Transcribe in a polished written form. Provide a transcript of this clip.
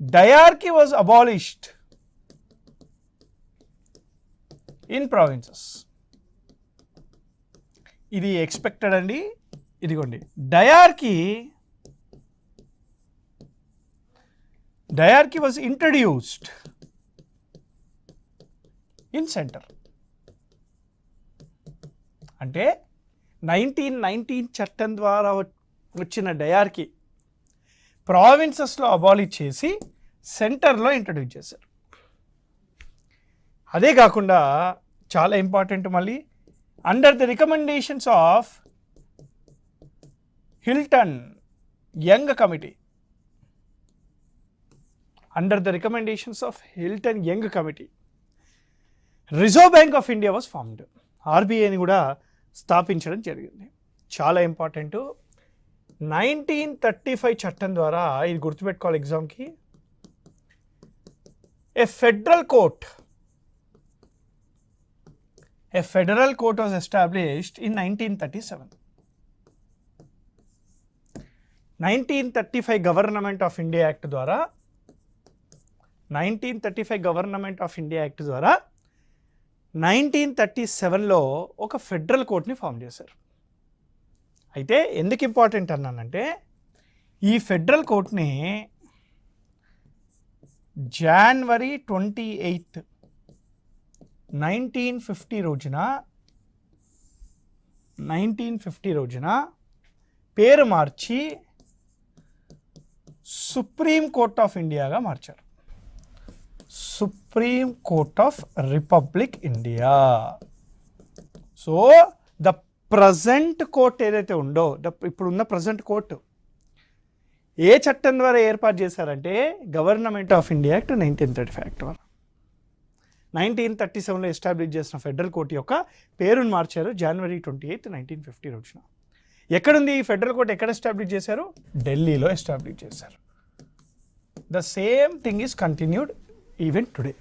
Dyarchy was abolished in provinces. ఇది expected అండి. ఇదిగోండి, dyarchy was introduced in centre. అంటే 1919 చట్టం ద్వారా వచ్చిన డయార్కీ ప్రావిన్సెస్లో అబాలిష్ చేసి సెంటర్లో ఇంట్రడ్యూస్ చేశారు. అదే కాకుండా చాలా ఇంపార్టెంట్, మళ్ళీ under the recommendations of Hilton Young committee, under the recommendations of Hilton Young committee, Reserve Bank of India was formed. ఆర్బీఐని కూడా స్థాపించడం జరిగింది. చాలా ఇంపార్టెంట్. 1935 చట్టం ద్వారా, ఇది గుర్తుపెట్టుకోవాలి ఎగ్జామ్కి, a federal court was established in 1937. 1935 Government of India Act ద్వారా 1937లో ఒక ఫెడరల్ కోర్ట్ని ఫామ్ చేశారు. అయితే ఎందుకు ఇంపార్టెంట్ అన్నానంటే, ఈ ఫెడరల్ కోర్ట్ని జనవరి 28, 1950 రోజున పేరు మార్చి సుప్రీం కోర్ట్ ఆఫ్ ఇండియాగా మార్చారు. Supreme court of republic India. So the present court ఏదైతే ఉందో, ఇప్పుడున్న ప్రజెంట్ కోర్టు ఏ చట్టం ద్వారా ఏర్పాటు చేశారంటే government of India act 1935 act ద్వారా. 1937లో ఎస్టాబ్లిష్ చేసిన ఫెడరల్ కోర్ట్ యొక్క పేరును మార్చారు జనవరి 28, 1950 రోజున. ఎక్కడుంది ఈ ఫెడరల్ కోర్ట్? ఎక్కడ ఎస్టాబ్లిష్ చేశారు? ఢిల్లీలో ఎస్టాబ్లిష్ చేశారు. The same thing is continued even today.